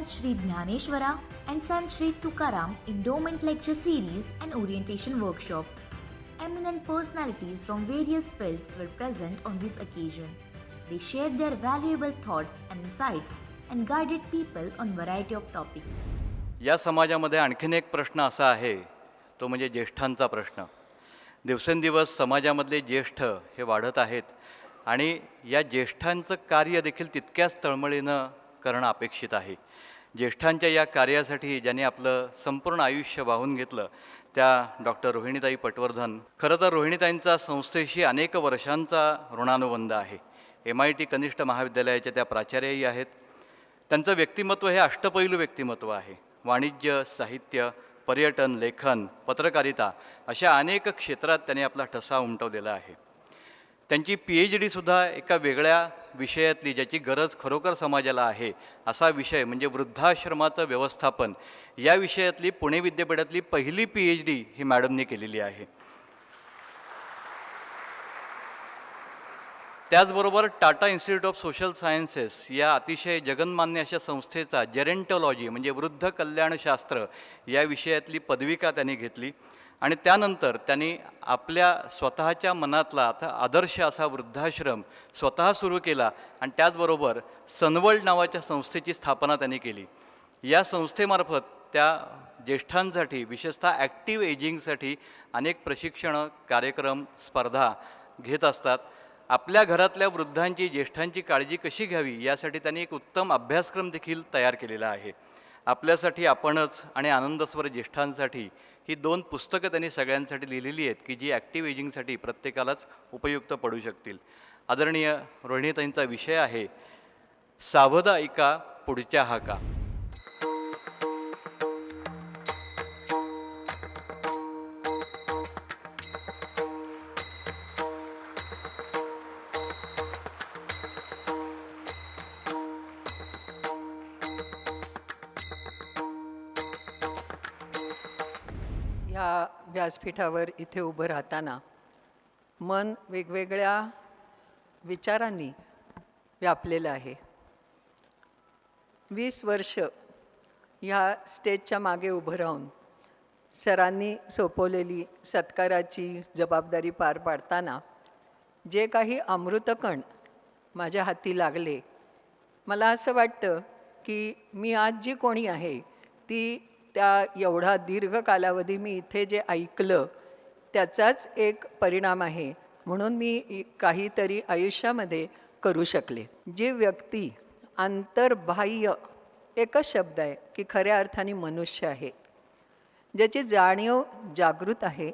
Sant Shri Dnyaneshwara and Sant Shri Tukaram Endowment Lecture Series and Orientation Workshop. Eminent personalities from various fields were present on this occasion. They shared their valuable thoughts and insights and guided people on variety of topics. या समाजामध्ये आणखीन एक प्रश्न असा आहे, तो म्हणजे ज्येष्ठांचा प्रश्न. दिवसेंदिवस समाजामधले ज्येष्ठ हे वाढत आहेत आणि या ज्येष्ठांचं कार्य देखील तितक्याच तळमळीनं करणं अपेक्षित आहे. ज्येष्ठांच्या या कार्यासाठी ज्यांनी आपलं संपूर्ण आयुष्य वाहून घेतलं त्या डॉक्टर रोहिणीताई पटवर्धन. खरं तर रोहिणीताईंचा संस्थेशी अनेक वर्षांचा ऋणानुबंध आहे. MIT कनिष्ठ महाविद्यालयाच्या त्या प्राचार्यही आहेत. त्यांचं व्यक्तिमत्व हे अष्टपैलू व्यक्तिमत्व आहे. वाणिज्य, साहित्य, पर्यटन, लेखन, पत्रकारिता अशा अनेक क्षेत्रात त्यांनी आपला ठसा उमटवलेला आहे. त्यांची PhD सुद्धा एका वेगळ्या विषयातली, ज्याची गरज खरोखर समाजाला आहे असा विषय म्हणजे वृद्धाश्रमाचं व्यवस्थापन, या विषयातली पुणे विद्यापीठातली पहिली PhD ही मॅडमने केलेली आहे. त्याचबरोबर Tata institute of social sciences या अतिशय जगन्मान्य अशा संस्थेचा जेरेंटॉलॉजी म्हणजे वृद्ध कल्याणशास्त्र या विषयातली पदविका त्यांनी घेतली आणि त्यानंतर त्यांनी आपल्या स्वतःच्या मनातला आता आदर्श असा वृद्धाश्रम स्वतः सुरू केला आणि त्याचबरोबर सनवर्ल्ड नावाच्या संस्थेची स्थापना त्यांनी केली. या संस्थेमार्फत त्या ज्येष्ठांसाठी विशेषतः ॲक्टिव्ह एजिंगसाठी अनेक प्रशिक्षण कार्यक्रम स्पर्धा घेत असतात. आपल्या घरातल्या वृद्धांची, ज्येष्ठांची काळजी कशी घ्यावी यासाठी त्यांनी एक उत्तम अभ्यासक्रम देखील तयार केलेला आहे. आपल्यासाठी आपणच आणि आनंदस्वर ज्येष्ठांसाठी ही 2 पुस्तकं त्यांनी सगळ्यांसाठी लिहिलेली आहेत की जी ॲक्टिव्ह एजिंगसाठी प्रत्येकालाच उपयुक्त पडू शकतील. आदरणीय रोहिणीताईंचा विषय आहे सावध ऐका पुढच्या हाका. ह्या व्यासपीठावर इथे उभं राहताना मन वेगवेगळ्या विचारांनी व्यापलेलं आहे. 20 वर्ष ह्या स्टेजच्या मागे उभं राहून सरांनी सोपवलेली सत्काराची जबाबदारी पार पाडताना जे काही अमृतकण माझ्या हाती लागले, मला असं वाटतं की मी आज जी कोणी आहे ती त्या एवढा दीर्घ कालावधी मी इथे जे ऐकलं त्याचाच एक परिणाम आहे, म्हणून मी काहीतरी आयुष्यामध्ये करू शकले. जी व्यक्ती अंतर्बाह्य, एकच शब्द आहे की खऱ्या अर्थाने मनुष्य आहे, ज्याची जाणीव जागृत आहे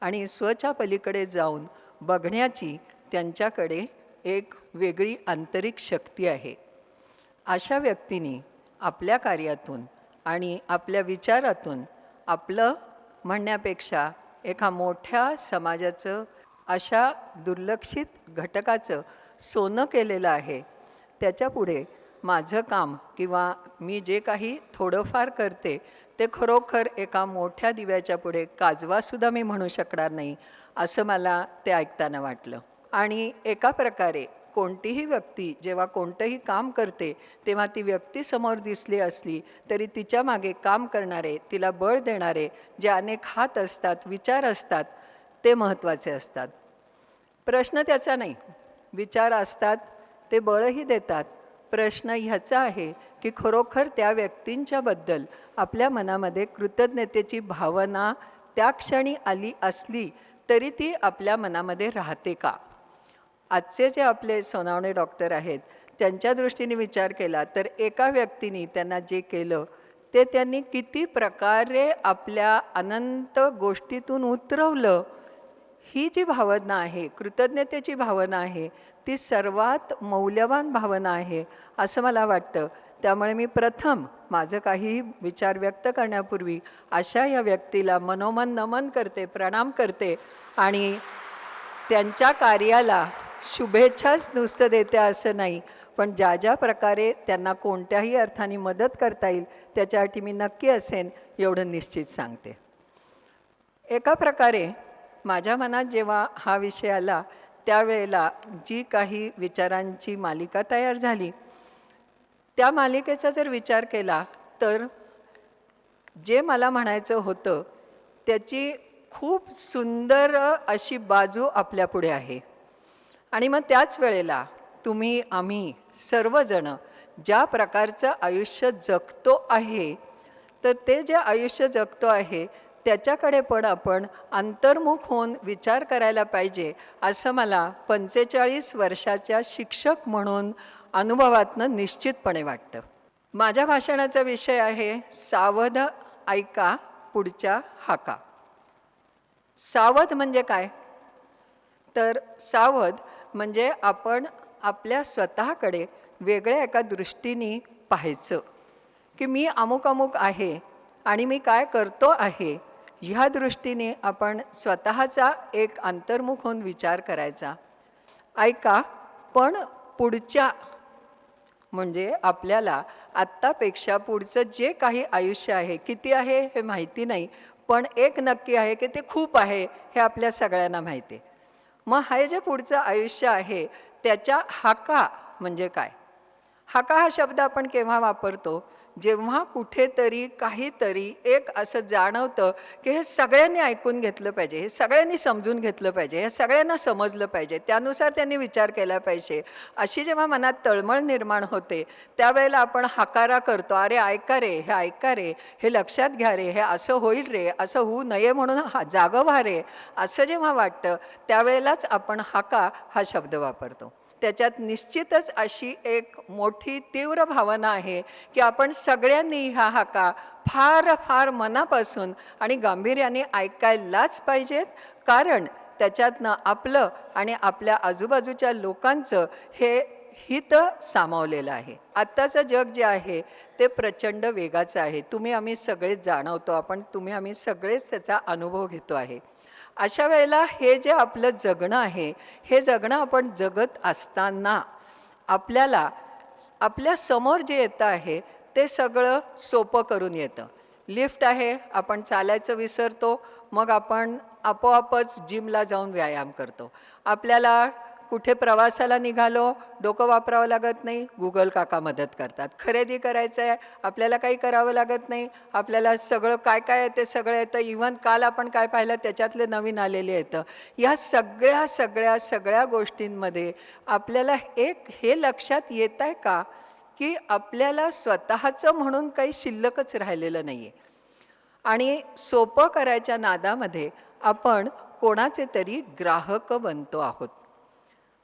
आणि स्वच्या पलीकडे जाऊन बघण्याची त्यांच्याकडे एक वेगळी आंतरिक शक्ती आहे, अशा व्यक्तींनी आपल्या कार्यातून आणि आपल्या विचारातून आपलं म्हणण्यापेक्षा एका मोठ्या समाजाचं, अशा दुर्लक्षित घटकाचं सोनं केलेलं आहे. त्याच्यापुढे माझं काम किंवा मी जे काही थोडंफार करते ते खरोखर एका मोठ्या दिव्याच्या पुढे काजवासुद्धा मी म्हणू शकणार नाही, असं मला ते ऐकताना वाटलं. आणि एका प्रकारे कोणतीही व्यक्ती जेव्हा कोणतंही काम करते तेव्हा ती व्यक्ती समोर दिसली असली तरी तिच्या मागे काम करणारे, तिला बळ देणारे जे अनेक हात असतात, विचार असतात, ते महत्त्वाचे असतात. प्रश्न त्याचा नाही, विचार असतात ते बळही देतात. प्रश्न ह्याचा आहे की खरोखर त्या व्यक्तींच्याबद्दल आपल्या मनामध्ये कृतज्ञतेची भावना त्या क्षणी आली असली तरी ती आपल्या मनामध्ये राहते का? आजचे जे आपले सोनावणे डॉक्टर आहेत त्यांच्या दृष्टीने विचार केला तर एका व्यक्तीने त्यांना जे केलं ते त्यांनी किती प्रकारे आपल्या अनंत गोष्टीतून उतरवलं, ही जी भावना आहे, कृतज्ञतेची भावना आहे, ती सर्वात मौल्यवान भावना आहे असं मला वाटतं. त्यामुळे मी प्रथम माझं काही विचार व्यक्त करण्यापूर्वी अशा या व्यक्तीला मनोमन नमन करते, प्रणाम करते आणि त्यांच्या कार्याला शुभेच्छाच नुसतं देते असं नाही, पण ज्या ज्या प्रकारे त्यांना कोणत्याही अर्थाने मदत करता येईल त्याच्यासाठी मी नक्की असेन एवढं निश्चित सांगते. एका प्रकारे माझ्या मनात जेव्हा हा विषय आला त्यावेळेला जी काही विचारांची मालिका तयार झाली त्या मालिकेचा जर विचार केला तर जे मला म्हणायचं होतं त्याची खूप सुंदर अशी बाजू आपल्यापुढे आहे. आणि मग त्याच वेळेला तुम्ही आम्ही सर्वजण ज्या प्रकारचं आयुष्य जगतो आहे, तर ते जे आयुष्य जगतो आहे त्याच्याकडे पण आपण अंतर्मुख होऊन विचार करायला पाहिजे, असं मला 45 वर्षाच्या शिक्षक म्हणून अनुभवातनं निश्चितपणे वाटतं. माझ्या भाषणाचा विषय आहे सावध ऐका पुढच्या हाका. सावध म्हणजे काय? तर सावध म्हणजे आपण आपल्या स्वतःकडे वेगळ्या एका दृष्टीने पाहायचं की मी अमुक अमुक आहे आणि मी काय करतो आहे, ह्या दृष्टीने आपण स्वतःचा एक अंतर्मुख होऊन विचार करायचा. ऐका पण पुढच्या, म्हणजे आपल्याला आत्तापेक्षा पुढचं जे काही आयुष्य आहे, किती आहे हे माहिती नाही, पण एक नक्की आहे की ते खूप आहे हे आपल्या सगळ्यांना माहिती आहे. मग हे जे पुढचं आयुष्य आहे त्याच्या हाका म्हणजे काय? हाका हा शब्द आपण केव्हा वापरतो? जेव्हा कुठेतरी काहीतरी एक असं जाणवतं की हे सगळ्यांनी ऐकून घेतलं पाहिजे, हे सगळ्यांनी समजून घेतलं पाहिजे, हे सगळ्यांना समजलं पाहिजे, त्यानुसार त्यांनी विचार केला पाहिजे, अशी जेव्हा मनात तळमळ निर्माण होते त्यावेळेला आपण हाकारा करतो. अरे ऐका रे, हे ऐका रे, हे लक्षात घ्या रे, हे असं होईल रे, असं होऊ नये म्हणून जागं व्हा रे, असं जेव्हा वाटतं त्यावेळेलाच आपण हाका हा शब्द वापरतो. त्याच्यात निश्चितच अशी एक मोठी तीव्र भावना आहे की आपण सगळ्यांनी ह्या हाका फार फार मनापासून आणि गांभीर्याने ऐकायलाच पाहिजेत, कारण त्याच्यातनं आपलं आणि आपल्या आजूबाजूच्या लोकांचं हे हित सामावलेलं आहे. आत्ताचं जग जे आहे ते प्रचंड वेगाचं आहे. तुम्ही आम्ही सगळेच जाणवतो, तुम्ही आम्ही सगळेच त्याचा अनुभव घेतो आहे. अशा वेळेला हे जे आपलं जगणं आहे, हे जगणं आपण जगत असताना आपल्याला आपल्या समोर जे येतं आहे ते सगळं सोपं करून येतं. लिफ्ट आहे, आपण चालायचं विसरतो, मग आपण आपोआपच जिमला जाऊन व्यायाम करतो. आपल्याला कुठे प्रवासाला निघालो, डोकं वापरावं लागत नाही, गुगल काका मदत करतात. खरेदी करायचं आहे, आपल्याला काही करावं लागत नाही, आपल्याला सगळं काय काय आहे ते सगळं येतं. इव्हन काल आपण काय पाहिलं त्याच्यातले नवीन आलेले येतं. या सगळ्या सगळ्या सगळ्या गोष्टींमध्ये आपल्याला एक हे लक्षात येत आहे का की आपल्याला स्वतःचं म्हणून काही शिल्लकच राहिलेलं नाही आहे, आणि सोपं करायच्या नादामध्ये आपण कोणाचे तरी ग्राहक बनतो आहोत.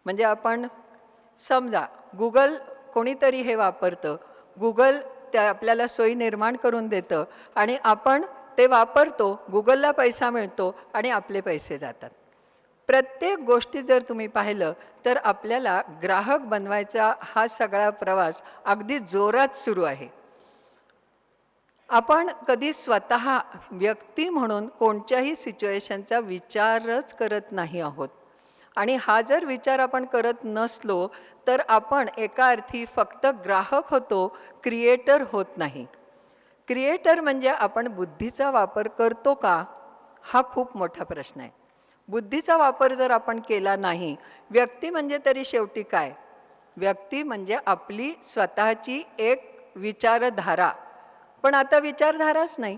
म्हणजे आपण समजा गुगल कोणीतरी हे वापरतं, गुगल त्या आपल्याला सोयी निर्माण करून देतं आणि आपण ते वापरतो, गुगलला पैसा मिळतो आणि आपले पैसे जातात. प्रत्येक गोष्टी जर तुम्ही पाहिलं तर आपल्याला ग्राहक बनवायचा हा सगळा प्रवास अगदी जोरात सुरू आहे. आपण कधी स्वतः व्यक्ती म्हणून कोणत्याही सिच्युएशनचा विचारच करत नाही आहोत, आणि हा जर विचार आपण करत नसलो तर आपण एका अर्थी फक्त ग्राहक होतो, क्रिएटर होत नाही. क्रिएटर म्हणजे आपण बुद्धीचा वापर करतो का, हा खूप मोठा प्रश्न आहे. बुद्धीचा वापर जर आपण केला नाही, व्यक्ती म्हणजे तरी शेवटी काय? व्यक्ती म्हणजे आपली स्वतःची एक विचारधारा. पण आता विचारधाराच नाही.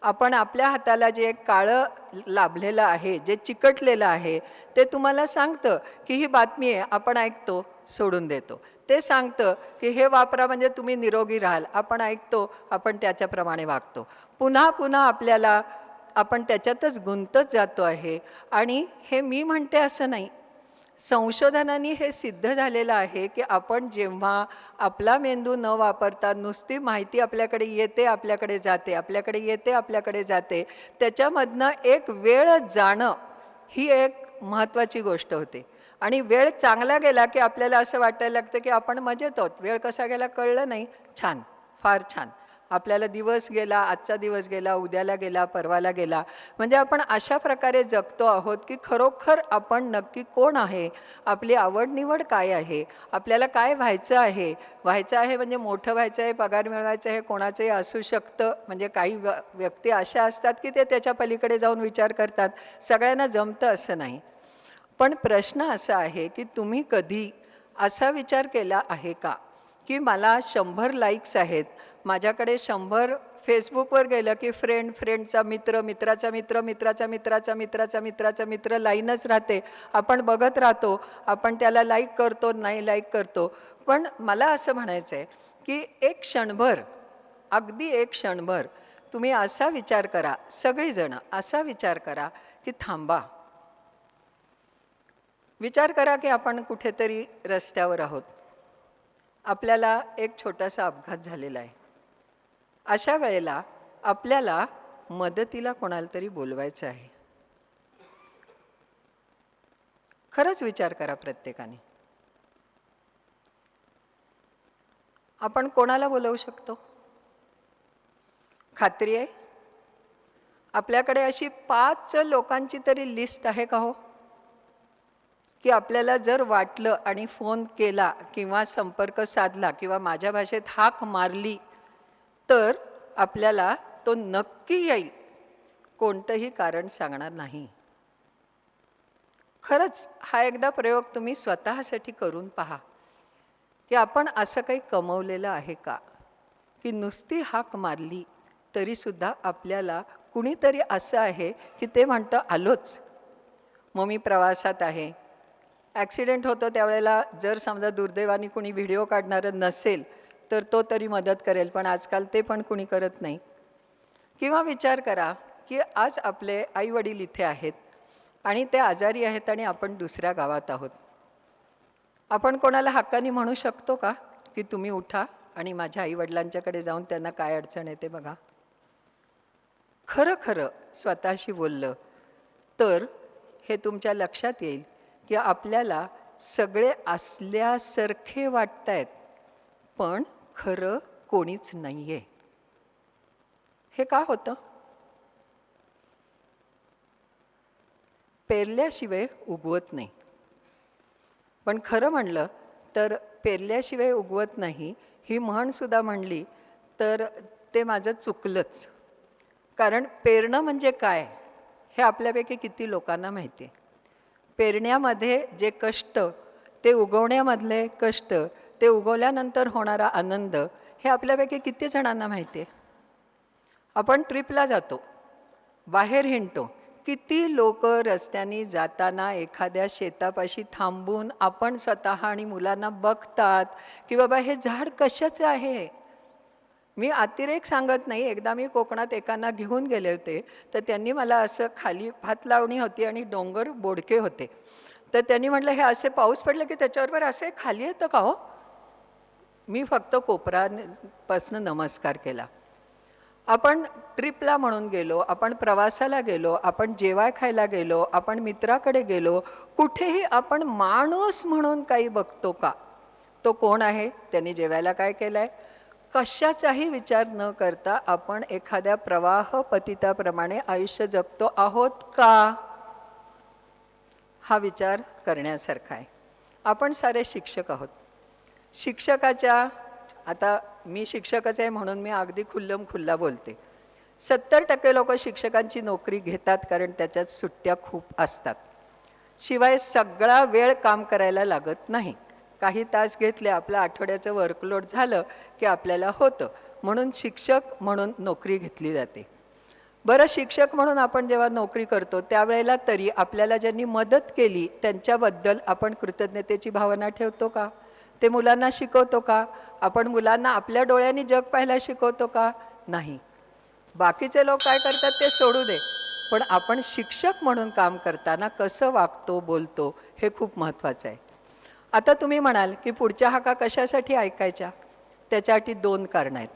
आपण आपल्या हाताला जे एक काळं लाभलेलं आहे, जे चिकटलेलं आहे, ते तुम्हाला सांगतं की ही बातमी आहे, आपण ऐकतो, सोडून देतो. ते सांगतं की हे वापरा म्हणजे तुम्ही निरोगी राहाल, आपण ऐकतो, आपण त्याच्याप्रमाणे वागतो. पुन्हा पुन्हा आपल्याला आपण त्याच्यातच गुंतत जातो आहे. आणि हे मी म्हणते असं नाही, संशोधनाने हे सिद्ध झालेलं आहे की आपण जेव्हा आपला मेंदू न वापरता नुसती माहिती आपल्याकडे येते, आपल्याकडे जाते, आपल्याकडे येते, आपल्याकडे जाते, त्याच्यामधनं एक वेळ जाणं ही एक महत्त्वाची गोष्ट होते. आणि वेळ चांगला गेला की आपल्याला असं वाटायला लागतं की आपण मजेत आहोत, वेळ कसा गेला कळलं नाही, छान, फार छान. आपल्याला दिवस गेला, आजचा दिवस गेला, उद्याला गेला, परवाला गेला. म्हणजे आपण अशा प्रकारे जगतो आहोत की खरोखर आपण नक्की कोण आहे, आपली आवड निवड काय आहे, आपल्याला काय व्हायचं आहे. व्हायचं आहे म्हणजे मोठं व्हायचं आहे, पगार मिळवायचं आहे, कोणाचंही असू शकतं. म्हणजे काही व्यक्ती अशा असतात की ते त्याच्या पलीकडे जाऊन विचार करतात. सगळ्यांना जमतं असं नाही. पण प्रश्न असा आहे की तुम्ही कधी असा विचार केला आहे का की मला 100 लाईक्स आहेत, माझ्याकडे 100 फेसबुकवर गेलं की फ्रेंडचा मित्र, मित्राचा मित्र, मित्राचा मित्राचा मित्राचा मित्राचा मित्र लाईनच राहते. आपण बघत राहतो, आपण त्याला लाईक करतो, नाही लाईक करतो. पण मला असं म्हणायचं आहे की एक क्षणभर, अगदी एक क्षणभर तुम्ही असा विचार करा, सगळीजणं असा विचार करा की थांबा. विचार करा की आपण कुठेतरी रस्त्यावर आहोत, आपल्याला एक छोटासा अपघात झालेला आहे. अशा वेळेला आपल्याला मदतीला कोणाला तरी बोलवायचं आहे. खरंच विचार करा प्रत्येकाने, आपण कोणाला बोलवू शकतो? खात्री आहे आपल्याकडे अशी 5 लोकांची तरी लिस्ट आहे का हो, की आपल्याला जर वाटलं आणि फोन केला किंवा संपर्क साधला किंवा माझ्या भाषेत हाक मारली तर आपल्याला तो नक्की येईल, कोणतंही कारण सांगणार नाही. खरंच हा एकदा प्रयोग तुम्ही स्वतःसाठी करून पहा की आपण असं काही कमवलेलं आहे का, की नुसती हाक मारली तरीसुद्धा आपल्याला कुणीतरी असं आहे की ते म्हणतं आलोच. मग मी प्रवासात आहे, ॲक्सिडेंट होतो त्यावेळेला जर समजा दुर्दैवाने कुणी व्हिडिओ काढणारं नसेल तर तो तरी मदत करेल, पण आजकाल ते पण कुणी करत नाही. किंवा विचार करा की आज आपले आईवडील इथे आहेत आणि ते आजारी आहेत आणि आपण दुसऱ्या गावात आहोत. आपण कोणाला हक्काने म्हणू शकतो का की तुम्ही उठा आणि माझ्या आईवडिलांच्याकडे जाऊन त्यांना काय अडचण येते बघा? खरं खरं स्वतःशी बोललं तर हे तुमच्या लक्षात येईल की आपल्याला सगळे असल्यासारखे वाटतायत, पण खरं कोणीच नाही आहे. हे का होतं? पेरल्याशिवाय उगवत नाही. पण खरं म्हणलं तर पेरल्याशिवाय उगवत नाही ही म्हणसुद्धा म्हणली तर ते माझं चुकलंच. कारण पेरणं म्हणजे काय हे आपल्यापैकी किती लोकांना माहिती आहे. पेरण्यामध्ये जे कष्ट, ते उगवण्यामधले कष्ट, ते उगवल्यानंतर होणारा आनंद हे आपल्यापैकी किती जणांना माहिती आहे. आपण ट्रिपला जातो, बाहेर हिंडतो, किती लोक रस्त्याने जाताना एखाद्या शेतापाशी थांबून आपण स्वतः आणि मुलांना बघतात की बाबा हे झाड कशाचं आहे. मी अतिरेक सांगत नाही, एकदा मी कोकणात एकांना घेऊन गेले होते तर त्यांनी मला असं खाली भात लावणी होती आणि डोंगर बोडके होते, तर त्यांनी म्हटलं हे असे पाऊस पडलं की त्याच्याबरोबर असे खाली येतं का हो? मी फक्त कोपरापासनं नमस्कार केला. आपण ट्रिपला म्हणून गेलो, आपण प्रवासाला गेलो, आपण जेवाय खायला गेलो, आपण मित्राकडे गेलो, कुठेही आपण माणूस म्हणून काही बघतो का? तो कोण आहे, त्यांनी जेवायला काय केलं आहे, कशाचाही विचार न करता आपण एखाद्या प्रवाह पतिताप्रमाणे आयुष्य जगतो आहोत का? हा विचार करण्यासारखा आहे. आपण सारे शिक्षक आहोत. शिक्षकाच्या, आता मी शिक्षकच आहे म्हणून मी अगदी खुल्ला बोलते, 70% लोक शिक्षकांची नोकरी घेतात कारण त्याच्यात सुट्ट्या खूप असतात. शिवाय सगळा वेळ काम करायला लागत नाही. काही तास घेतले, आपलं आठवड्याचं वर्कलोड झालं की आपल्याला होतं, म्हणून शिक्षक म्हणून नोकरी घेतली जाते. बरं, शिक्षक म्हणून आपण जेव्हा नोकरी करतो त्यावेळेला तरी आपल्याला ज्यांनी मदत केली त्यांच्याबद्दल आपण कृतज्ञतेची भावना ठेवतो का? ते मुलांना शिकवतो का? आपण मुलांना आपल्या डोळ्यांनी जग पाहायला शिकवतो का? नाही. बाकीचे लोक काय करतात ते सोडू दे, पण आपण शिक्षक म्हणून काम करताना कसं वागतो, बोलतो हे खूप महत्त्वाचं आहे. आता तुम्ही म्हणाल की पुढच्या हाका कशासाठी ऐकायच्या? त्याच्यासाठी 2 कारणं आहेत.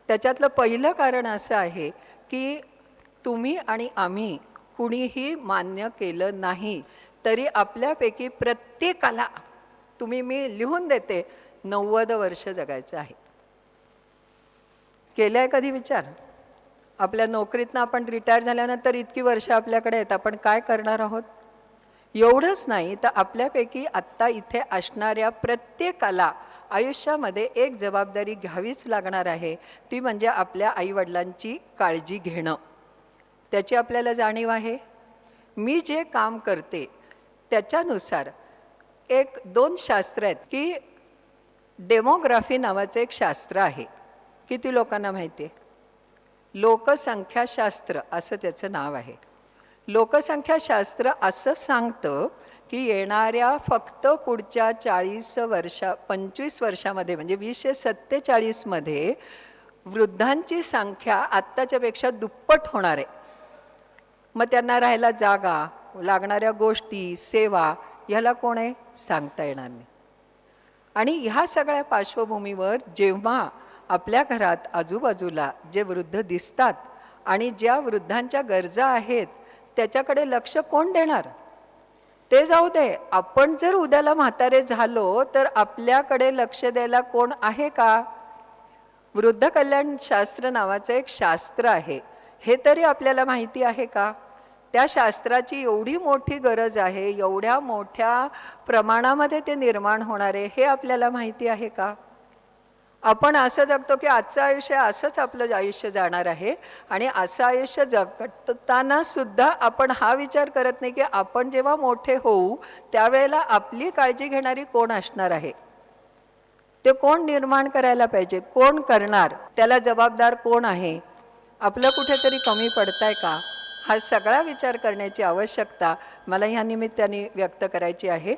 त्याच्यातलं पहिलं कारण असं आहे की तुम्ही आणि आम्ही कुणीही मान्य केलं नाही तरी आपल्यापैकी प्रत्येकाला, तुम्ही, मी लिहून देते, 90 वर्ष जगायचं आहे. केलंय कधी विचार? आपल्या नोकरीतनं आपण रिटायर झाल्यानंतर इतकी वर्ष आपल्याकडे आहेत, आपण काय करणार आहोत? एवढंच नाही तर आपल्यापैकी आत्ता इथे असणाऱ्या प्रत्येकाला आयुष्यामध्ये एक जबाबदारी घ्यावीच लागणार आहे, ती म्हणजे आपल्या आईवडिलांची काळजी घेणं. त्याची आपल्याला जाणीव आहे. मी जे काम करते त्याच्यानुसार 1-2 शास्त्र आहेत की डेमोग्राफी नावाचं एक शास्त्र आहे. किती लोकांना माहिती आहे? लोकसंख्याशास्त्र असं त्याचं नाव आहे. लोकसंख्याशास्त्र असं सांगतं की येणाऱ्या फक्त पुढच्या 25 वर्षामध्ये म्हणजे 2047 मध्ये वृद्धांची संख्या आत्ताच्यापेक्षा दुप्पट होणार आहे. मग त्यांना राहायला जागा, लागणाऱ्या गोष्टी, सेवा ह्याला कोण आहे सांगता येणार नाही. आणि ह्या सगळ्या पार्श्वभूमीवर जेव्हा आपल्या घरात आजूबाजूला जे वृद्ध दिसतात आणि ज्या वृद्धांच्या गरजा आहेत त्याच्याकडे लक्ष कोण देणार? ते जाऊ दे, आपण जर उद्याला म्हातारे झालो तर आपल्याकडे लक्ष द्यायला कोण आहे का? वृद्ध कल्याण शास्त्र नावाचं एक शास्त्र आहे, हे तरी आपल्याला माहिती आहे का? त्या शास्त्राची एवढी मोठी गरज आहे, एवढ्या मोठ्या प्रमाणामध्ये ते निर्माण होणार आहे, हे आपल्याला माहिती आहे का? आपण असं जगतो की आजचं आयुष्य असंच आपलं आयुष्य जाणार आहे आणि असं आयुष्य जगताना सुद्धा आपण हा विचार करत नाही की आपण जेव्हा मोठे होऊ त्यावेळेला आपली काळजी घेणारी कोण असणार आहे, ते कोण निर्माण करायला पाहिजे, कोण करणार, त्याला जबाबदार कोण आहे, आपलं कुठेतरी कमी पडतंय का, हा सगळा विचार करण्याची आवश्यकता मला ह्या निमित्ताने व्यक्त करायची आहे.